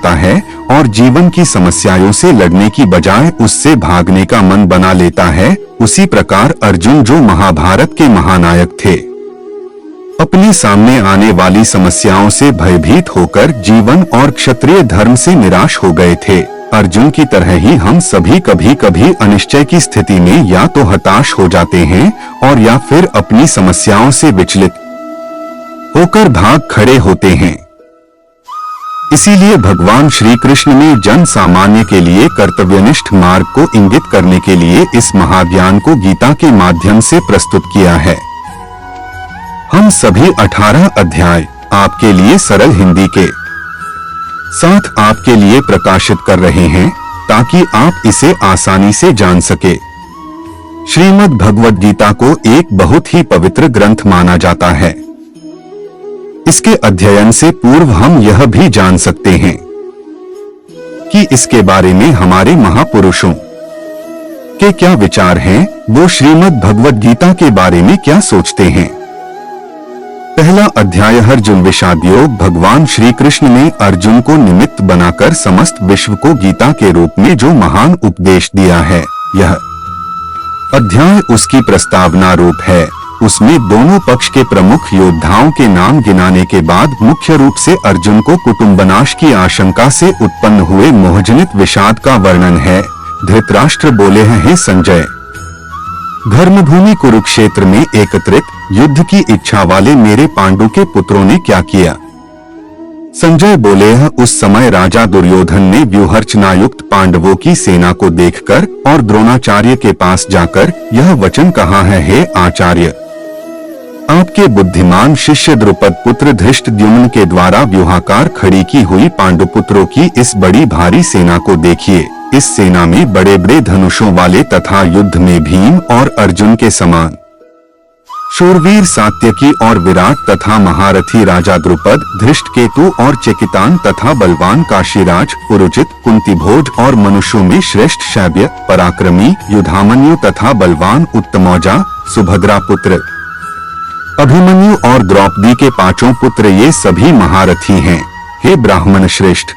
जाता है और जीवन की समस्याओं से लड़ने की बजाय उससे भागने का मन बना लेता है, उसी प्रकार अर्जुन जो महाभारत के महानायक थे, अपने सामने आने वाली समस्याओं से भयभीत होकर जीवन और क्षत्रिय धर्म से निराश हो गए थे। अर्जुन की तरह ही हम सभी कभी कभी अनिश्चय की स्थिति में या तो हताश हो जाते हैं और या फिर अपनी समस्याओं से विचलित होकर भाग खड़े होते हैं। इसीलिए भगवान श्री कृष्ण ने जन सामान्य के लिए कर्तव्यनिष्ठ मार्ग को इंगित करने के लिए इस महाज्ञान को गीता के माध्यम से प्रस्तुत किया है। हम सभी 18 अध्याय आपके लिए सरल हिंदी के साथ आपके लिए प्रकाशित कर रहे हैं ताकि आप इसे आसानी से जान सके। श्रीमद् भगवद गीता को एक बहुत ही पवित्र ग्रंथ माना जाता है। इसके अध्ययन से पूर्व हम यह भी जान सकते हैं कि इसके बारे में हमारे महापुरुषों के क्या विचार हैं, वो श्रीमद् भगवद गीता के बारे में क्या सोचते हैं। पहला अध्याय अर्जुन विषाद योग। भगवान श्री कृष्ण ने अर्जुन को निमित्त बनाकर समस्त विश्व को गीता के रूप में जो महान उपदेश दिया है, यह अध्याय उसकी प्रस्तावना रूप है। उसमें दोनों पक्ष के प्रमुख योद्धाओं के नाम गिनाने के बाद मुख्य रूप से अर्जुन को कुटुंबनाश की आशंका से उत्पन्न हुए मोहजनित विषाद का वर्णन है। धृतराष्ट्र बोले हैं, हे संजय, धर्मभूमि कुरुक्षेत्र में एकत्रित युद्ध की इच्छा वाले मेरे पांडु के पुत्रों ने क्या किया। संजय बोले हैं, उस समय राजा दुर्योधन ने व्यूहरचनायुक्त पांडवों की सेना को देखकर और द्रोणाचार्य के पास जाकर यह वचन कहा है, हे आचार्य, आपके बुद्धिमान शिष्य द्रुपद पुत्र धृष्टद्युम्न के द्वारा व्यूहाकार खड़ी की हुई पांडुपुत्रों की इस बड़ी भारी सेना को देखिए। इस सेना में बड़े बड़े धनुषों वाले तथा युद्ध में भीम और अर्जुन के समान शूरवीर सात्यकी और विराट तथा महारथी राजा द्रुपद, धृष्टकेतु और चेकितान तथा बलवान काशीराज, पुरुजित, कुंतीभोज और मनुष्यों में श्रेष्ठ शैब्य, पराक्रमी, युधामन्यु तथा बलवान उत्तमौजा, सुभद्रा पुत्र अभिमन्यु और द्रौपदी के 5 पुत्र, ये सभी महारथी हैं। हे ब्राह्मण श्रेष्ठ,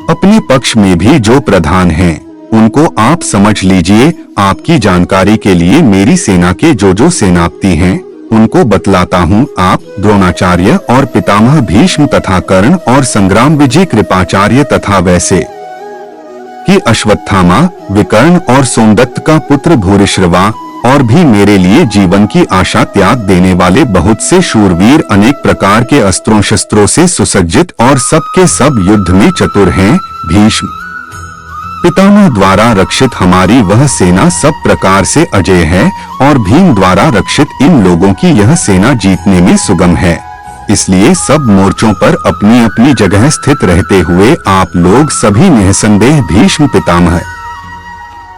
अपने पक्ष में भी जो प्रधान हैं, उनको आप समझ लीजिए। आपकी जानकारी के लिए मेरी सेना के जो सेनापति हैं, उनको बतलाता हूँ। आप द्रोणाचार्य और पितामह भीष्म तथा कर्ण और संग्राम विजय कृपाचार्य तथा वैसे ही अश्वत्थामा, विकर्ण और सोमदत्त का पुत्र भूरिश्रवा और भी मेरे लिए जीवन की आशा त्याग देने वाले बहुत से शूरवीर अनेक प्रकार के अस्त्रों शस्त्रों से सुसज्जित और सबके सब युद्ध में चतुर हैं। भीष्म पितामह द्वारा रक्षित हमारी वह सेना सब प्रकार से अजेय है और भीम द्वारा रक्षित इन लोगों की यह सेना जीतने में सुगम है। इसलिए सब मोर्चों पर अपनी अपनी जगह स्थित रहते हुए आप लोग सभी निसंदेह भीष्म पितामह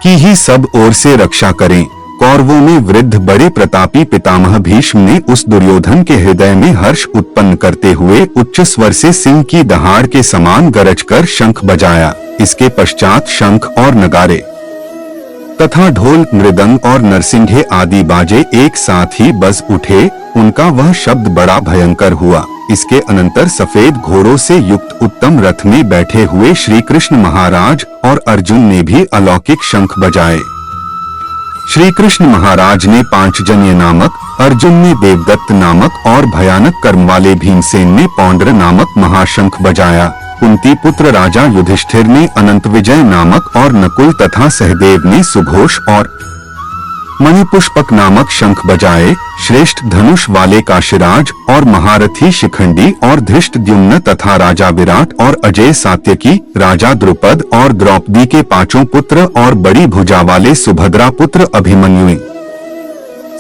की ही सब ओर से रक्षा करें। कौरवों में वृद्ध बड़े प्रतापी पितामह भीष्म ने उस दुर्योधन के हृदय में हर्ष उत्पन्न करते हुए उच्च स्वर से सिंह की दहाड़ के समान गरजकर शंख बजाया। इसके पश्चात शंख और नगारे तथा ढोल, मृदंग और नरसिंघे आदि बाजे एक साथ ही बज उठे। उनका वह शब्द बड़ा भयंकर हुआ। इसके अनंतर सफेद घोड़ों से युक्त उत्तम रथ में बैठे हुए श्री कृष्ण महाराज और अर्जुन ने भी अलौकिक शंख बजाए। श्री कृष्ण महाराज ने पांचजन्य नामक, अर्जुन ने देवदत्त नामक और भयानक कर्म वाले भीमसेन ने पौंड्र नामक महाशंख बजाया। कुंती पुत्र राजा युधिष्ठिर ने अनंत विजय नामक और नकुल तथा सहदेव ने सुघोष और मणिपुष्पक नामक शंख बजाए। श्रेष्ठ धनुष वाले काशीराज और महारथी शिखंडी और धृष्टद्युम्न तथा राजा विराट और अजय सात्यकी, राजा द्रुपद और द्रौपदी के 5 पुत्र और बड़ी भुजा वाले सुभद्रा पुत्र अभिमन्यु,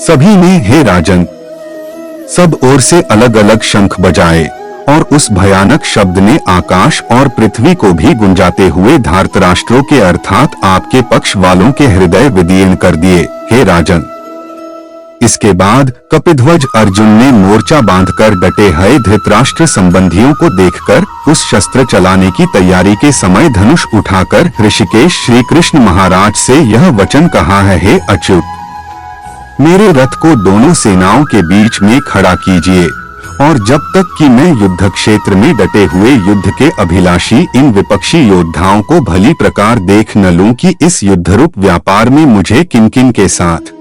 सभी ने हे राजन सब ओर से अलग अलग शंख बजाए और उस भयानक शब्द ने आकाश और पृथ्वी को भी गुंजाते हुए धार्तराष्ट्रों के अर्थात आपके पक्ष वालों के हृदय विदीर्ण कर दिए। हे राजन, इसके बाद कपिध्वज अर्जुन ने मोर्चा बांधकर डटे हुए धृतराष्ट्र संबंधियों को देखकर उस शस्त्र चलाने की तैयारी के समय धनुष उठाकर ऋषिकेश श्री कृष्ण महाराज से यह वचन कहा है, हे अच्युत, मेरे रथ को दोनों सेनाओं के बीच में खड़ा कीजिए। और जब तक कि मैं युद्ध क्षेत्र में डटे हुए युद्ध के अभिलाषी इन विपक्षी योद्धाओं को भली प्रकार देख न लूं कि इस युद्धरूप व्यापार में मुझे किन किन के साथ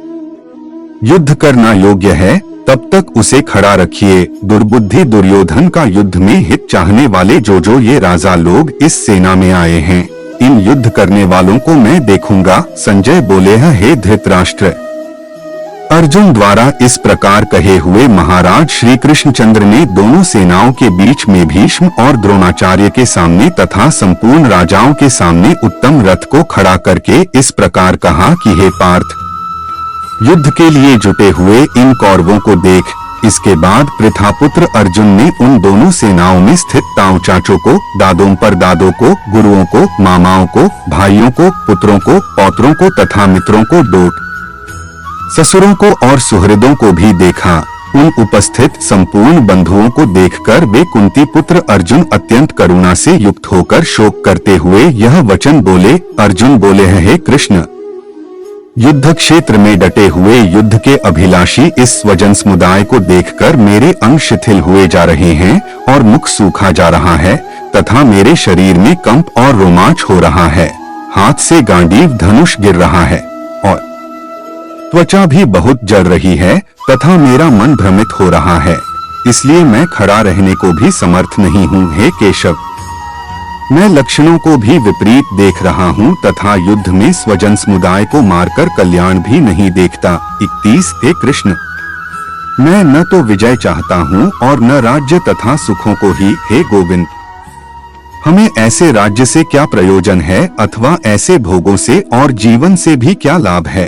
युद्ध करना योग्य है, तब तक उसे खड़ा रखिए। दुर्बुद्धि दुर्योधन का युद्ध में हित चाहने वाले जो ये राजा लोग इस सेना में आए हैं, इन युद्ध करने वालों को मैं देखूंगा। संजय बोले, हे धृतराष्ट्र। अर्जुन द्वारा इस प्रकार कहे हुए महाराज श्री कृष्णचंद्र ने दोनों सेनाओं के बीच में भीष्म और द्रोणाचार्य के सामने तथा संपूर्ण राजाओं के सामने उत्तम रथ को खड़ा करके इस प्रकार कहा कि हे पार्थ, युद्ध के लिए जुटे हुए इन कौरवों को देख। इसके बाद पृथापुत्र अर्जुन ने उन दोनों सेनाओं में स्थित ताऊ चाचों को, दादों पर दादों को, गुरुओं को, मामाओं को, भाइयों को, पुत्रों को, पौत्रों को तथा मित्रों को, डोट ससुरों को और सुहृदों को भी देखा। उन उपस्थित संपूर्ण बंधुओं को देखकर वे कुंती पुत्र अर्जुन अत्यंत करुणा से युक्त होकर शोक करते हुए यह वचन बोले। अर्जुन बोले, हे कृष्ण, युद्ध क्षेत्र में डटे हुए युद्ध के अभिलाषी इस स्वजन समुदाय को देखकर मेरे अंग शिथिल हुए जा रहे हैं और मुख सूखा जा रहा है तथा मेरे शरीर में कंप और रोमांच हो रहा है। हाथ से गांडीव धनुष गिर रहा है और त्वचा भी बहुत जल रही है तथा मेरा मन भ्रमित हो रहा है, इसलिए मैं खड़ा रहने को भी समर्थ नहीं हूँ। हे केशव, मैं लक्षणों को भी विपरीत देख रहा हूँ तथा युद्ध में स्वजन समुदाय को मारकर कल्याण भी नहीं देखता। 31 हे कृष्ण, मैं न तो विजय चाहता हूँ और न राज्य तथा सुखों को ही। हे गोविंद, हमें ऐसे राज्य से क्या प्रयोजन है अथवा ऐसे भोगों से और जीवन से भी क्या लाभ है।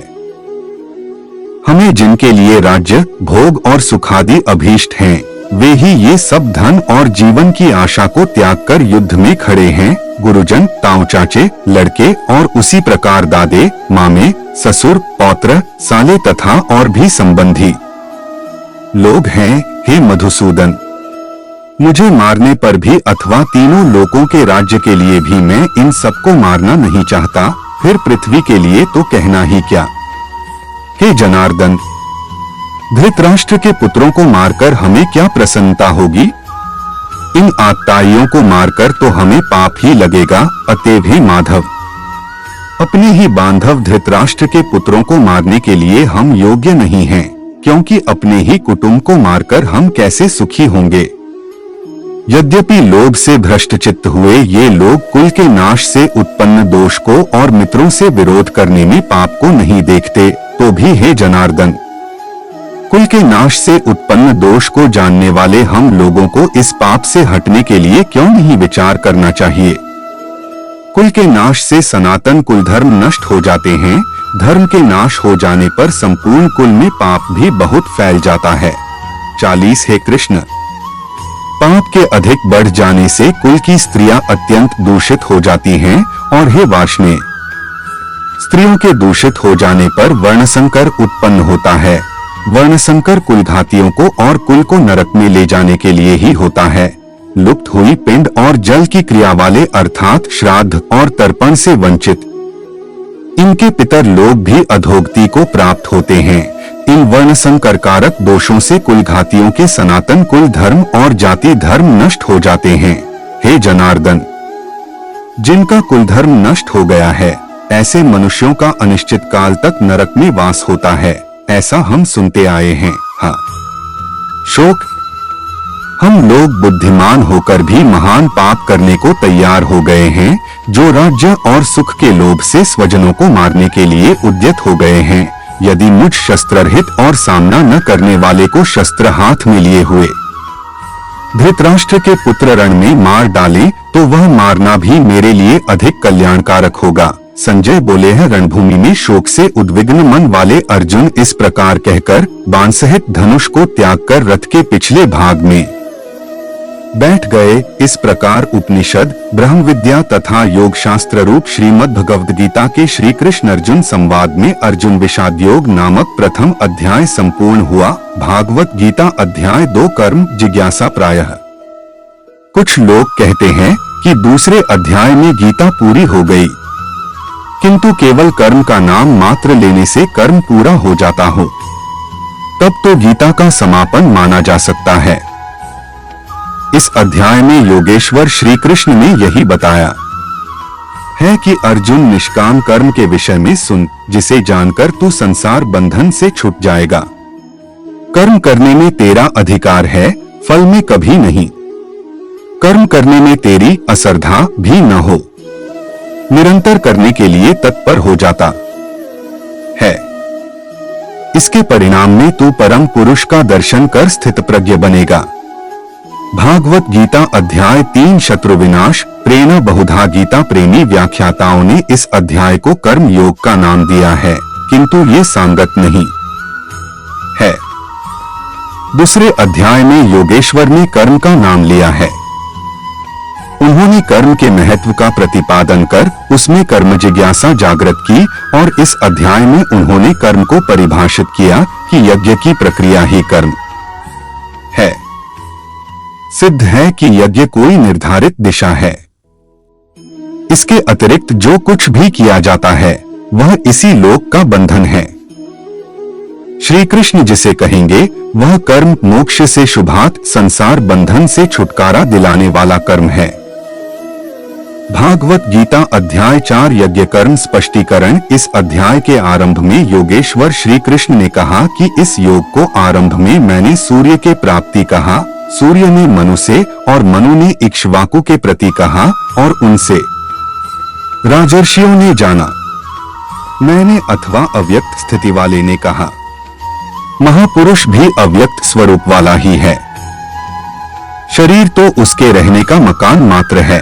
हमें जिनके लिए राज्य, भोग और सुखादि अभीष्ट हैं, वे ही ये सब धन और जीवन की आशा को त्याग कर युद्ध में खड़े हैं। गुरुजन, ताऊ चाचे, लड़के और उसी प्रकार दादे, मामे, ससुर, पौत्र, साले तथा और भी संबंधी लोग हैं। हे मधुसूदन, मुझे मारने पर भी अथवा तीनों लोकों के राज्य के लिए भी मैं इन सबको मारना नहीं चाहता, फिर पृथ्वी के लिए तो कहना ही क्या। हे जनार्दन, धृतराष्ट्र के पुत्रों को मारकर हमें क्या प्रसन्नता होगी। इन आत्ताइयों को मारकर तो हमें पाप ही लगेगा। अतएव हे माधव, अपने ही बांधव धृतराष्ट्र के पुत्रों को मारने के लिए हम योग्य नहीं हैं, क्योंकि अपने ही कुटुंब को मारकर हम कैसे सुखी होंगे। यद्यपि लोभ से भ्रष्ट चित्त हुए ये लोग कुल के नाश से उत्पन्न दोष को और मित्रों से विरोध करने में पाप को नहीं देखते, तो भी हे जनार्दन, कुल के नाश से उत्पन्न दोष को जानने वाले हम लोगों को इस पाप से हटने के लिए क्यों नहीं विचार करना चाहिए। कुल के नाश से सनातन कुल धर्म नष्ट हो जाते हैं। धर्म के नाश हो जाने पर संपूर्ण कुल में पाप भी बहुत फैल जाता है। 40 हे कृष्ण, पाप के अधिक बढ़ जाने से कुल की स्त्रियां अत्यंत दूषित हो जाती हैं और हे वार्ष्णेय, स्त्रियों के दूषित हो जाने पर वर्णसंकर उत्पन्न होता है। वर्णसंकर कुलघातियों को और कुल को नरक में ले जाने के लिए ही होता है। लुप्त हुई पिंड और जल की क्रिया वाले अर्थात श्राद्ध और तर्पण से वंचित इनके पितर लोग भी अधोगति को प्राप्त होते हैं। इन वर्णसंकर कारक दोषों से कुलघातियों के सनातन कुल धर्म और जाति धर्म नष्ट हो जाते हैं। हे जनार्दन, जिनका कुल धर्म नष्ट हो गया है, ऐसे मनुष्यों का अनिश्चित काल तक नरक में वास होता है, ऐसा हम सुनते आए हैं। हाँ, शोक, हम लोग बुद्धिमान होकर भी महान पाप करने को तैयार हो गए हैं, जो राज्य और सुख के लोभ से स्वजनों को मारने के लिए उद्यत हो गए हैं। यदि मुझ शस्त्ररहित और सामना न करने वाले को शस्त्र हाथ में लिए हुए धृतराष्ट्र के पुत्र रण में मार डालें, तो वह मारना भी मेरे लिए अधिक कल्याणकारक होगा। संजय बोले हैं। रणभूमि में शोक से उद्विग्न मन वाले अर्जुन इस प्रकार कहकर बाण सहित धनुष को त्याग कर रथ के पिछले भाग में बैठ गए। इस प्रकार उपनिषद, ब्रह्म विद्या तथा योग शास्त्र रूप श्रीमद् भगवद गीता के श्री कृष्ण अर्जुन संवाद में अर्जुन विषाद योग नामक प्रथम अध्याय संपूर्ण हुआ। भागवत गीता अध्याय 2 कर्म जिज्ञासा प्रायः। कुछ लोग कहते हैं कि दूसरे अध्याय में गीता पूरी हो गई, किंतु केवल कर्म का नाम मात्र लेने से कर्म पूरा हो जाता हो, तब तो गीता का समापन माना जा सकता है। इस अध्याय में योगेश्वर श्री कृष्ण ने यही बताया है कि अर्जुन निष्काम कर्म के विषय में सुन, जिसे जानकर तू संसार बंधन से छूट जाएगा। कर्म करने में तेरा अधिकार है, फल में कभी नहीं। कर्म करने में तेरी असरधा भी न हो, निरंतर करने के लिए तत्पर हो जाता है। इसके परिणाम में तू परम पुरुष का दर्शन कर स्थितप्रज्ञ बनेगा। भागवत गीता अध्याय 3 शत्रु विनाश प्रेरणा बहुधा गीता प्रेमी व्याख्याताओं ने इस अध्याय को कर्म योग का नाम दिया है, किंतु ये सांगत नहीं है। दूसरे अध्याय में योगेश्वर ने कर्म का नाम लिया है। उन्होंने कर्म के महत्व का प्रतिपादन कर उसमें कर्म जिज्ञासा जागृत की और इस अध्याय में उन्होंने कर्म को परिभाषित किया कि यज्ञ की प्रक्रिया ही कर्म है। सिद्ध है कि यज्ञ कोई निर्धारित दिशा है। इसके अतिरिक्त जो कुछ भी किया जाता है वह इसी लोक का बंधन है। श्री कृष्ण जिसे कहेंगे वह कर्म मोक्ष से शुभात संसार बंधन से छुटकारा दिलाने वाला कर्म है। भागवत गीता अध्याय 4 यज्ञ कर्म स्पष्टीकरण। इस अध्याय के आरंभ में योगेश्वर श्री कृष्ण ने कहा कि इस योग को आरंभ में मैंने सूर्य के प्राप्ति कहा, सूर्य ने मनु से और मनु ने इक्ष्वाकु के प्रति कहा और उनसे राजर्षियों ने जाना। मैंने अथवा अव्यक्त स्थिति वाले ने कहा। महापुरुष भी अव्यक्त स्वरूप वाला ही है। शरीर तो उसके रहने का मकान मात्र है।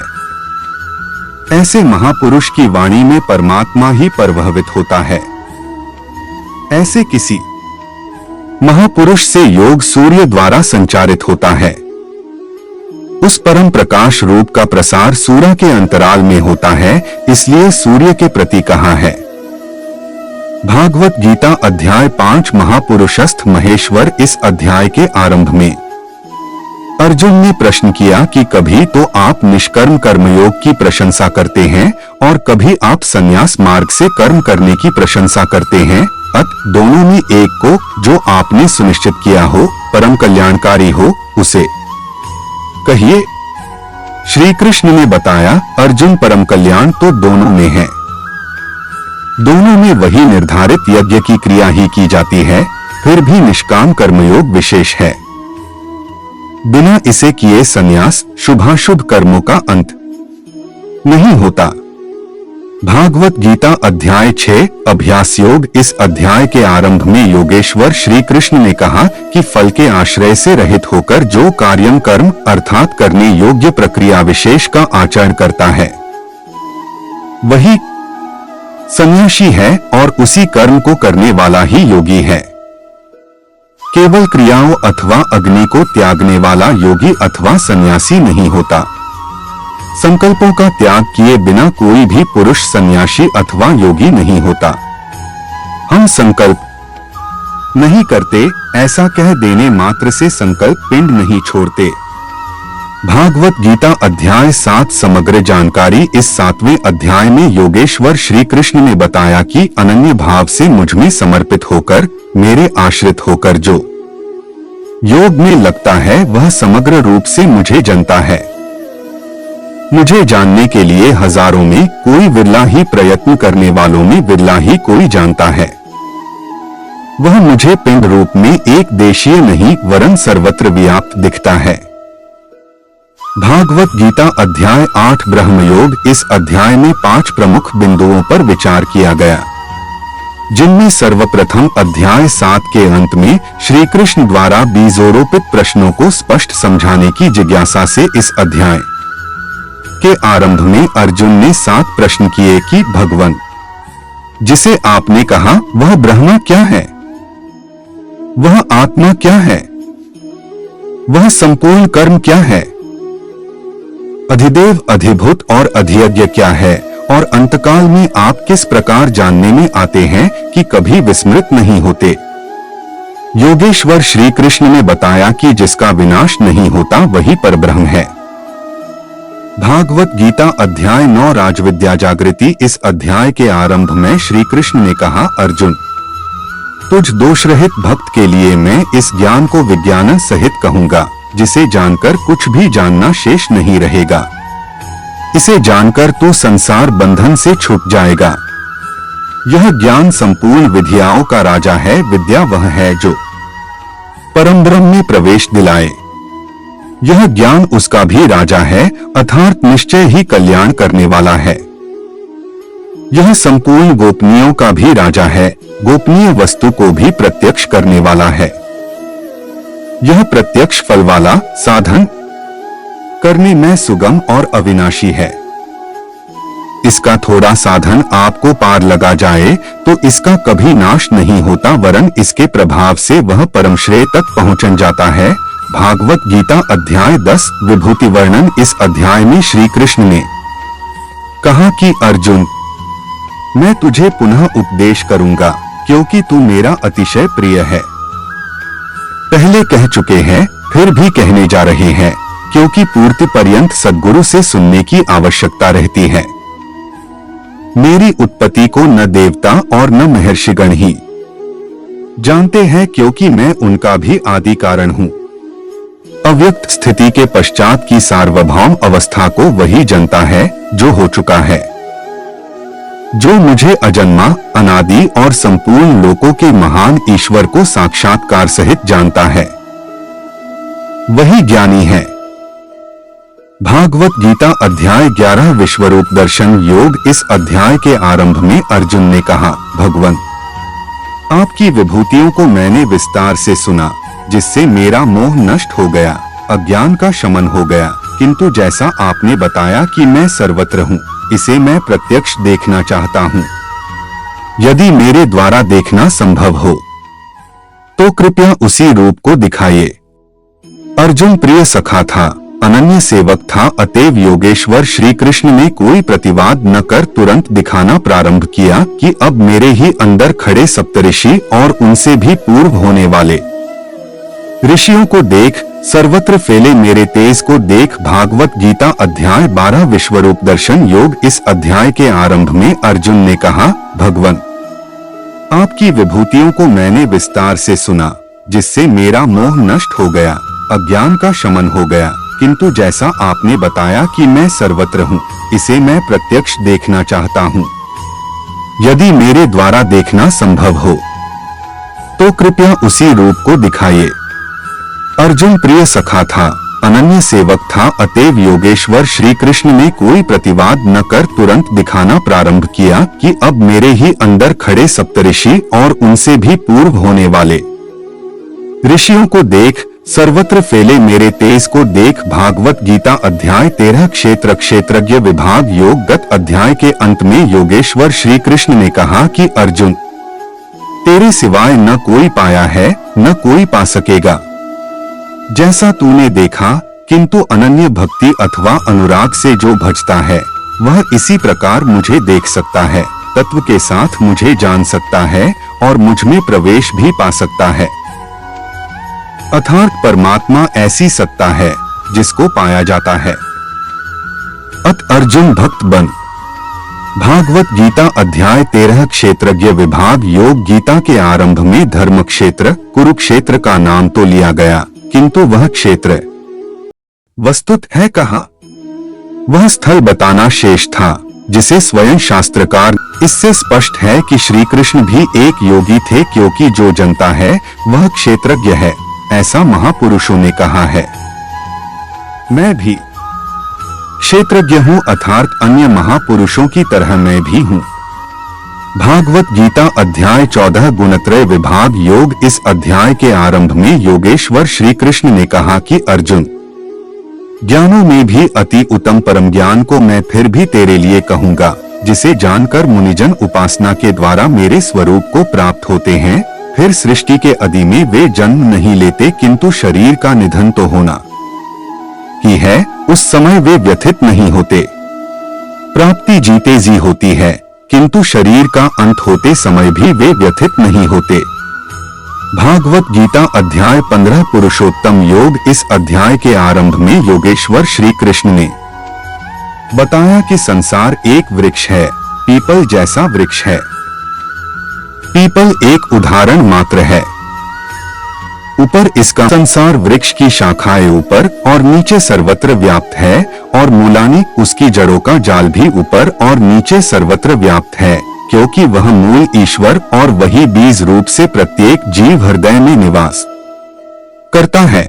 ऐसे महापुरुष की वाणी में परमात्मा ही प्रवहित होता है। ऐसे किसी महापुरुष से योग सूर्य द्वारा संचारित होता है। उस परम प्रकाश रूप का प्रसार सूर्य के अंतराल में होता है, इसलिए सूर्य के प्रति कहा है। भागवत गीता अध्याय 5 महापुरुषस्थ महेश्वर। इस अध्याय के आरंभ में अर्जुन ने प्रश्न किया कि कभी तो आप निष्कर्म कर्मयोग की प्रशंसा करते हैं और कभी आप संन्यास मार्ग से कर्म करने की प्रशंसा करते हैं। दोनों में एक को जो आपने सुनिश्चित किया हो, परम कल्याणकारी हो, उसे कहिए। श्री कृष्ण ने बताया, अर्जुन परम कल्याण तो दोनों में है। दोनों में वही निर्धारित यज्ञ की क्रिया ही की जाती है, फिर भी निष्काम कर्मयोग विशेष है। बिना इसे किए संन्यास शुभाशुभ कर्मों का अंत नहीं होता। भागवत गीता अध्याय 6 अभ्यास योग। इस अध्याय के आरंभ में योगेश्वर श्री कृष्ण ने कहा कि फल के आश्रय से रहित होकर जो कार्यम कर्म अर्थात करने योग्य प्रक्रिया विशेष का आचरण करता है वही सन्यासी है और उसी कर्म को करने वाला ही योगी है। केवल क्रियाओं अथवा अग्नि को त्यागने वाला योगी अथवा सन्यासी नहीं होता। संकल्पों का त्याग किए बिना कोई भी पुरुष सन्यासी अथवा योगी नहीं होता। हम संकल्प नहीं करते, ऐसा कह देने मात्र से संकल्प पिंड नहीं छोड़ते। भागवत गीता अध्याय 7 समग्र जानकारी। इस 7वें अध्याय में योगेश्वर श्री कृष्ण ने बताया कि अनन्य भाव से मुझ में समर्पित होकर, मेरे आश्रित होकर जो योग में लगता है वह समग्र रूप से मुझे जानता है। मुझे जानने के लिए हजारों में कोई विरला ही प्रयत्न करने वालों में विरला ही कोई जानता है। वह मुझे पिंड रूप में एक देशीय नहीं वरन सर्वत्र व्याप्त दिखता है। भागवत गीता अध्याय 8 ब्रह्मयोग। इस अध्याय में 5 प्रमुख बिंदुओं पर विचार किया गया, जिनमें सर्वप्रथम अध्याय 7 के अंत में श्री कृष्ण द्वारा बीजोरोपित प्रश्नों को स्पष्ट समझाने की जिज्ञासा से इस अध्याय के आरंभ में अर्जुन ने 7 प्रश्न किए कि भगवान, जिसे आपने कहा वह ब्रह्मा क्या है, वह आत्मा क्या है, वह संपूर्ण कर्म क्या है, अधिदेव अधिभूत और अधियज्ञ क्या है, और अंतकाल में आप किस प्रकार जानने में आते हैं कि कभी विस्मृत नहीं होते। योगेश्वर श्री कृष्ण ने बताया कि जिसका विनाश नहीं होता वही परब्रह्म है। भागवत गीता अध्याय 9 राजविद्या जागृति। इस अध्याय के आरंभ में श्री कृष्ण ने कहा, अर्जुन, तुझ दोष रहित भक्त के लिए मैं इस ज्ञान को विज्ञान सहित कहूंगा। जिसे जानकर कुछ भी जानना शेष नहीं रहेगा। इसे जानकर तू संसार बंधन से छूट जाएगा। यह ज्ञान संपूर्ण विद्याओं का राजा है। विद्या वह है जो परम ब्रह्म में प्रवेश दिलाए। यह ज्ञान उसका भी राजा है, अर्थात निश्चय ही कल्याण करने वाला है। यह संपूर्ण गोपनीयों का भी राजा है, गोपनीय वस्तु को भी प्रत्यक्ष करने वाला है। यह प्रत्यक्ष फल वाला, साधन करने में सुगम और अविनाशी है। इसका थोड़ा साधन आपको पार लगा जाए तो इसका कभी नाश नहीं होता, वरन इसके प्रभाव से वह परम श्रेय तक पहुंच जाता है। भागवत गीता अध्याय 10 विभूति वर्णन। इस अध्याय में श्री कृष्ण ने कहा कि अर्जुन, मैं तुझे पुनः उपदेश करूंगा क्योंकि तू मेरा अतिशय प्रिय है। पहले कह चुके हैं, फिर भी कहने जा रहे हैं, क्योंकि पूर्ति पर्यंत सद्गुरु से सुनने की आवश्यकता रहती है। मेरी उत्पत्ति को न देवता और न महर्षिगण ही जानते हैं, क्योंकि मैं उनका भी आदि कारण हूँ। अव्यक्त स्थिति के पश्चात की सार्वभौम अवस्था को वही जानता है जो हो चुका है। जो मुझे अजन्मा, अनादि और संपूर्ण लोकों के महान ईश्वर को साक्षात्कार सहित जानता है, वही ज्ञानी है। भागवत गीता अध्याय 11 विश्वरूप दर्शन योग। इस अध्याय के आरंभ में अर्जुन ने कहा, भगवान, आपकी विभूतियों को मैंने विस्तार से सुना, जिससे मेरा मोह नष्ट हो गया, अज्ञान का शमन हो गया। किंतु जैसा आपने बताया कि मैं सर्वत्र हूँ, इसे मैं प्रत्यक्ष देखना चाहता हूँ। यदि मेरे द्वारा देखना संभव हो तो कृपया उसी रूप को दिखाइए। अर्जुन प्रिय सखा था, अनन्य सेवक था, अतएव योगेश्वर श्री कृष्ण ने कोई प्रतिवाद न कर तुरंत दिखाना प्रारंभ किया कि अब मेरे ही अंदर खड़े सप्तऋषि और उनसे भी पूर्व होने वाले ऋषियों को देख, सर्वत्र फैले मेरे तेज को देख। भागवत गीता अध्याय 12 विश्वरूप दर्शन योग। इस अध्याय के आरंभ में अर्जुन ने कहा, भगवान, आपकी विभूतियों को मैंने विस्तार से सुना, जिससे मेरा मोह नष्ट हो गया, अज्ञान का शमन हो गया। किंतु जैसा आपने बताया कि मैं सर्वत्र हूँ, इसे मैं प्रत्यक्ष देखना चाहता हूँ। यदि मेरे द्वारा देखना संभव हो तो कृपया उसी रूप को दिखाइए। अर्जुन प्रिय सखा था, अनन्य सेवक था, अतएव योगेश्वर श्री कृष्ण ने कोई प्रतिवाद न कर तुरंत दिखाना प्रारंभ किया कि अब मेरे ही अंदर खड़े सप्तऋषि और उनसे भी पूर्व होने वाले ऋषियों को देख, सर्वत्र फैले मेरे तेज को देख। भागवत गीता अध्याय 13 क्षेत्र क्षेत्रज्ञ विभाग योग। गत अध्याय के अंत में योगेश्वर श्री कृष्ण ने कहा कि अर्जुन, तेरे सिवाय न कोई पाया है, न कोई पा सकेगा। जैसा तूने देखा, किंतु अनन्य भक्ति अथवा अनुराग से जो भजता है, वह इसी प्रकार मुझे देख सकता है, तत्व के साथ मुझे जान सकता है और मुझ में प्रवेश भी पा सकता है। अर्थात परमात्मा ऐसी सत्ता है जिसको पाया जाता है। अत अर्जुन भक्त बन। भागवत गीता अध्याय 13 क्षेत्रज्ञ विभाग योग। गीता के आरंभ में धर्म क्षेत्र कुरुक्षेत्र का नाम तो लिया गया, किंतु वह क्षेत्र वस्तुत है कहाँ? वह स्थल बताना शेष था, जिसे स्वयं शास्त्रकार। इससे स्पष्ट है कि श्री कृष्ण भी एक योगी थे, क्योंकि जो जनता है वह क्षेत्रज्ञ है, ऐसा महापुरुषों ने कहा है। मैं भी क्षेत्रज्ञ हूँ, अर्थात अन्य महापुरुषों की तरह मैं भी हूँ। भागवत गीता अध्याय 14 गुणत्रय विभाग योग। इस अध्याय के आरंभ में योगेश्वर श्री कृष्ण ने कहा कि अर्जुन, ज्ञानों में भी अति उत्तम परम ज्ञान को मैं फिर भी तेरे लिए कहूँगा, जिसे जानकर मुनिजन उपासना के द्वारा मेरे स्वरूप को प्राप्त होते हैं। फिर सृष्टि के आदि में वे जन्म नहीं लेते, किंतु शरीर का निधन तो होना ही है, उस समय वे व्यथित नहीं होते। प्राप्ति जीते जी होती है, किंतु शरीर का अंत होते समय भी वे व्यथित नहीं होते। भागवत गीता अध्याय 15 पुरुषोत्तम योग। इस अध्याय के आरंभ में योगेश्वर श्री कृष्ण ने बताया कि संसार एक वृक्ष है, पीपल जैसा वृक्ष है। पीपल एक उदाहरण मात्र है। ऊपर इसका संसार वृक्ष की शाखाएं ऊपर और नीचे सर्वत्र व्याप्त है, और मूलानी उसकी जड़ों का जाल भी ऊपर और नीचे सर्वत्र व्याप्त है, क्योंकि वह मूल ईश्वर और वही बीज रूप से प्रत्येक जीव हृदय में निवास करता है।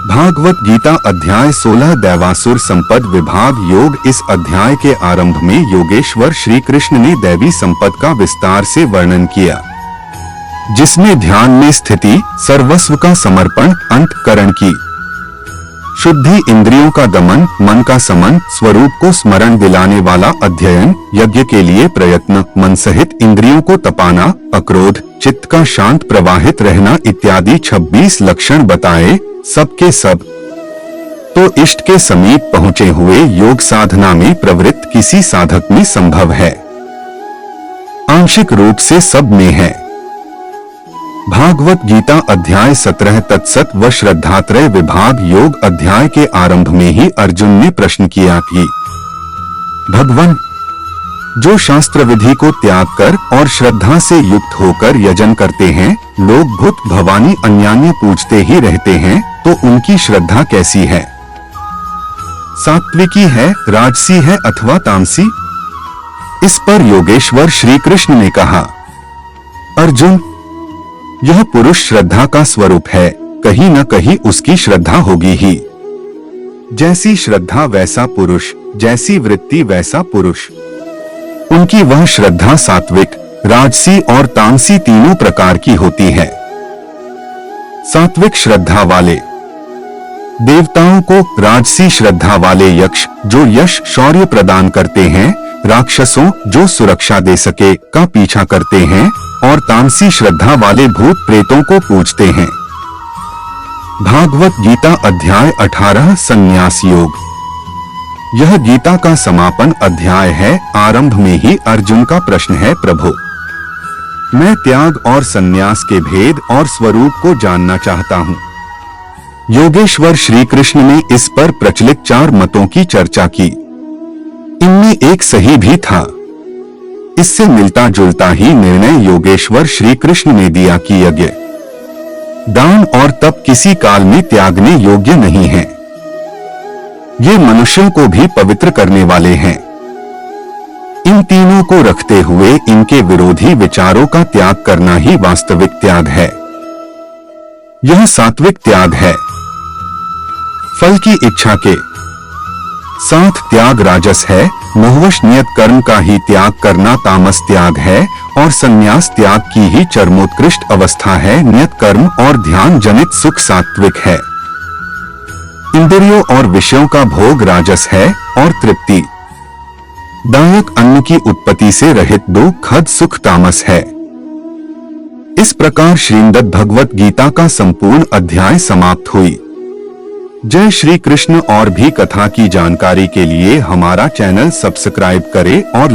भागवत गीता अध्याय 16 दैवासुर संपद विभाग योग। इस अध्याय के आरंभ में योगेश्वर श्री कृष्ण ने दैवी संपद का विस्तार से वर्णन किया, जिसमें ध्यान में स्थिति, सर्वस्व का समर्पण, अंतःकरण की शुद्धि, इंद्रियों का दमन, मन का समन, स्वरूप को स्मरण दिलाने वाला अध्ययन, यज्ञ के लिए प्रयत्न, मन सहित इंद्रियों को तपाना, अक्रोध, चित्त का शांत प्रवाहित रहना इत्यादि 26 लक्षण बताए। सबके सब तो इष्ट के समीप पहुँचे हुए योग साधना में प्रवृत्त किसी साधक में संभव है, आंशिक रूप से सब में है। भागवत गीता अध्याय 17 तत्सत व श्रद्धात्रय विभाग योग। अध्याय के आरंभ में ही अर्जुन ने प्रश्न किया कि भगवान, जो शास्त्र विधि को त्याग कर और श्रद्धा से युक्त होकर यजन करते हैं, लोग भूत भवानी अन्यान्य पूजते ही रहते हैं, तो उनकी श्रद्धा कैसी है? सात्विकी है, राजसी है अथवा तामसी? इस पर योगेश्वर श्री कृष्ण ने कहा, अर्जुन, यह पुरुष श्रद्धा का स्वरूप है, कहीं न कहीं उसकी श्रद्धा होगी ही। जैसी श्रद्धा वैसा पुरुष, जैसी वृत्ति वैसा पुरुष। उनकी वह श्रद्धा सात्विक, राजसी और तामसी तीनों प्रकार की होती है। सात्विक श्रद्धा वाले देवताओं को, राजसी श्रद्धा वाले यक्ष जो यश शौर्य प्रदान करते हैं, राक्षसों जो सुरक्षा दे सके का पीछा करते हैं, और तामसी श्रद्धा वाले भूत प्रेतों को पूजते हैं। भागवत गीता अध्याय 18 संन्यास योग। यह गीता का समापन अध्याय है। आरंभ में ही अर्जुन का प्रश्न है, प्रभु, मैं त्याग और संन्यास के भेद और स्वरूप को जानना चाहता हूँ। योगेश्वर श्री कृष्ण ने इस पर प्रचलित 4 मतों की चर्चा की। इनमें एक सही भी था। इससे मिलता जुलता ही निर्णय योगेश्वर श्री कृष्ण ने दिया कि यज्ञ, दान और तप किसी काल में त्यागने योग्य नहीं है। ये मनुष्यों को भी पवित्र करने वाले हैं। इन तीनों को रखते हुए इनके विरोधी विचारों का त्याग करना ही वास्तविक त्याग है। यह सात्विक त्याग है। फल की इच्छा के साथ त्याग राजस है। मोहवश नियत कर्म का ही त्याग करना तामस त्याग है, और संन्यास त्याग की ही चरमोत्कृष्ट अवस्था है। नियत कर्म और ध्यान जनित सुख सात्विक है। इंद्रियों और विषयों का भोग राजस है, और तृप्ति दायक अन्न की उत्पत्ति से रहित दुखद सुख तामस है। इस प्रकार श्रीमद् भगवत गीता का संपूर्ण अध्याय समाप्त हुई। जय श्री कृष्ण। और भी कथा की जानकारी के लिए हमारा चैनल सब्सक्राइब करें और